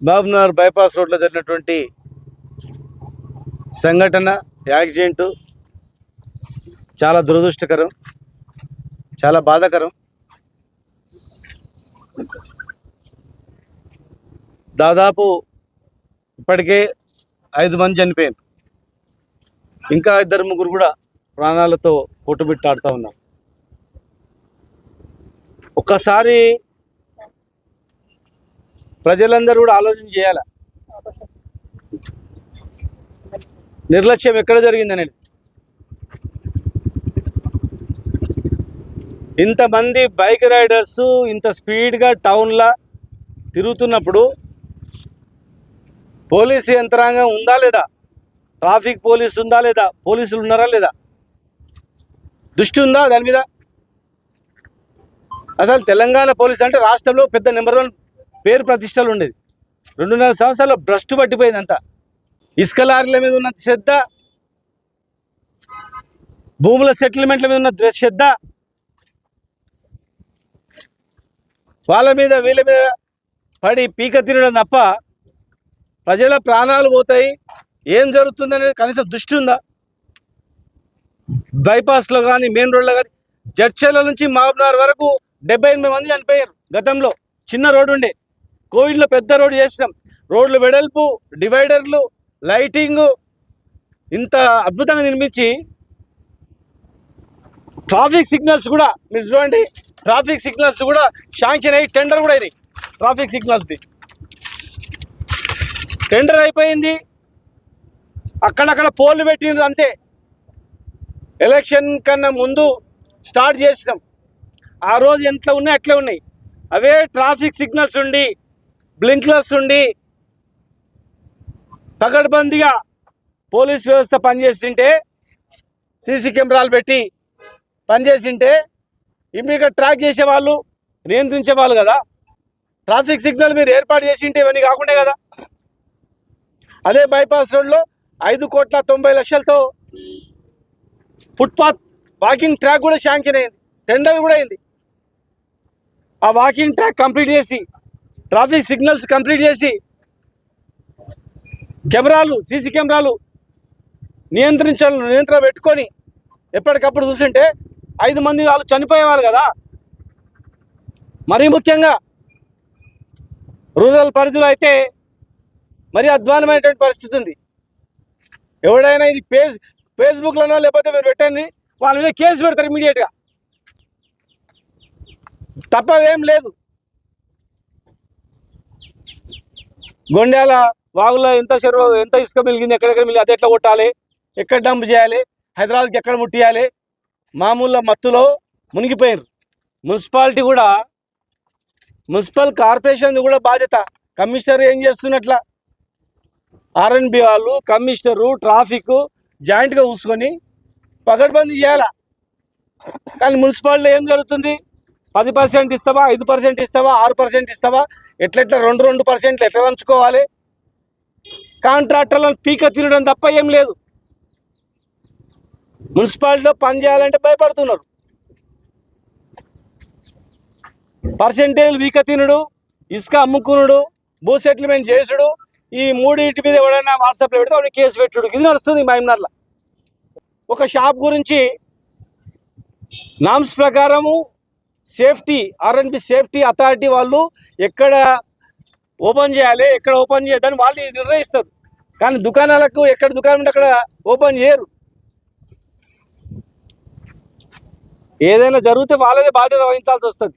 Mahabubnagar bypass రోడ్లో జరిగినటువంటి సంఘటన యాక్సిడెంటు చాలా దురదృష్టకరం, చాలా బాధాకరం. దాదాపు ఇప్పటికే 5 మంది చనిపోయారు, ఇంకా 2-3 కూడా ప్రాణాలతో కొట్టుమిట్టాడుతూ ఉన్నారు. ఒక్కసారి ప్రజలందరూ కూడా ఆలోచన చేయాలి, నిర్లక్ష్యం ఎక్కడ జరిగిందనేది. ఇంతమంది బైక్ రైడర్స్ ఇంత స్పీడ్గా టౌన్లో తిరుగుతున్నప్పుడు పోలీసు యంత్రాంగం ఉందా లేదా, ట్రాఫిక్ పోలీసు ఉందా లేదా, పోలీసులు ఉన్నారా లేదా, దృష్టి ఉందా దాని మీద? అసలు తెలంగాణ పోలీసు అంటే రాష్ట్రంలో పెద్ద నెంబర్ 1 పేరు ప్రతిష్టలు ఉండేది. 2.5 సంవత్సరాల్లో భ్రష్టు పట్టిపోయింది అంతా. ఇసుక లారీల మీద ఉన్న శ్రద్ధ, భూముల సెటిల్మెంట్ల మీద ఉన్న శ్రద్ధ, వాళ్ళ మీద వీళ్ళ మీద పడి పీక తినడం తప్ప ప్రజల ప్రాణాలు పోతాయి, ఏం జరుగుతుందనేది కనీసం దృష్టి ఉందా? బైపాస్లో కానీ మెయిన్ రోడ్లో కానీ జడ్చర్ల నుంచి మహబూబ్నగర్ వరకు 78 మంది చనిపోయారు. గతంలో చిన్న రోడ్డు ఉండే, కోవిడ్లో పెద్ద రోడ్డు చేసినాం. రోడ్లు వెడల్పు, డివైడర్లు, లైటింగు ఇంత అద్భుతంగా నిర్మించి ట్రాఫిక్ సిగ్నల్స్ కూడా మీరు చూడండి, ట్రాఫిక్ సిగ్నల్స్ కూడా శాంక్షన్ అయ్యి టెండర్ కూడా అయినాయి. ట్రాఫిక్ సిగ్నల్స్ది టెండర్ అయిపోయింది, అక్కడక్కడ పోల్లు పెట్టినది అంతే. ఎలక్షన్ కన్నా ముందు స్టార్ట్ చేసినాం, ఆ రోజు ఎంత ఉన్నాయి అట్లే ఉన్నాయి. అవే ట్రాఫిక్ సిగ్నల్స్ ఉండి, బ్లింక్లర్స్ ఉండి, పకడ్బందీగా పోలీస్ వ్యవస్థ పనిచేస్తుంటే, సీసీ కెమెరాలు పెట్టి పనిచేస్తుంటే ఇమ్మీడియట్గా ట్రాక్ చేసేవాళ్ళు, నియంత్రించేవాళ్ళు కదా. ట్రాఫిక్ సిగ్నల్ మీరు ఏర్పాటు చేసి ఉంటే ఇవన్నీ కాకుండా కదా. అదే బైపాస్ రోడ్లో 5,90,00,000తో ఫుట్పాత్ వాకింగ్ ట్రాక్ కూడా శాంక్షన్ అయింది, టెండర్ కూడా అయింది. ఆ వాకింగ్ ట్రాక్ కంప్లీట్ చేసి, ట్రాఫిక్ సిగ్నల్స్ కంప్లీట్ చేసి, కెమెరాలు, సీసీ కెమెరాలు నియంత్రణ పెట్టుకొని ఎప్పటికప్పుడు చూస్తుంటే 5 మంది వాళ్ళు చనిపోయేవాళ్ళు కదా. మరీ ముఖ్యంగా రూరల్ పరిధిలో అయితే మరీ అధ్వానమైనటువంటి పరిస్థితి ఉంది. ఎవడైనా ఇది ఫేస్బుక్లోనో లేకపోతే మీరు పెట్టండి, వాళ్ళ మీద కేసు పెడతారు ఇమీడియట్గా, తప్పవేం లేదు. గొండ్యాల వాగులో ఎంత చెరువు, ఎంత ఇసుక మిలిగింది, ఎక్కడెక్కడ మిలిగి, అది ఎట్లా కొట్టాలి, ఎక్కడ డంప్ చేయాలి, హైదరాబాద్కి ఎక్కడ ముట్టియాలి, మామూలు మత్తులో మునిగిపోయారు. మున్సిపాలిటీ కూడా, మున్సిపల్ కార్పొరేషన్ కూడా బాధ్యత. కమిషనర్ ఏం చేస్తున్నట్ల, ఆర్ఎన్బి వాళ్ళు, కమిషనరు, ట్రాఫిక్ జాయింట్గా కూసుకొని పకడ్బందీ చేయాల. కానీ మున్సిపాలిటీలో ఏం జరుగుతుంది? 10% ఇస్తావా, 5% ఇస్తావా, 6% ఇస్తావా, ఎట్లా 2% ఎట్లా పంచుకోవాలి? కాంట్రాక్టర్లను పీక తినడం తప్ప ఏం లేదు. మున్సిపాలిటీలో పని చేయాలంటే భయపడుతున్నారు. పర్సెంటేజ్ వీక తినుడు, ఇసుక అమ్ముకునుడు, భూ సెటిల్మెంట్ చేసుడు, ఈ 3 మీద ఎవడైనా వాట్సాప్లో పెడితే వాడిని కేసు పెట్టుడు, ఇది నడుస్తుంది మహబూబ్నగర్లో. ఒక షాప్ గురించి నామ్స్ ప్రకారము సేఫ్టీ, ఆర్ఎన్బి సేఫ్టీ అథారిటీ వాళ్ళు ఎక్కడ ఓపెన్ చేయాలి, ఎక్కడ ఓపెన్ చేయద్దని వాళ్ళు నిర్ణయిస్తారు. కానీ దుకాణాలకు ఎక్కడ దుకాణం ఉంటే అక్కడ ఓపెన్ చేయరు. ఏదైనా జరిగితే వాళ్ళదే బాధ్యత వహించాల్సి వస్తుంది.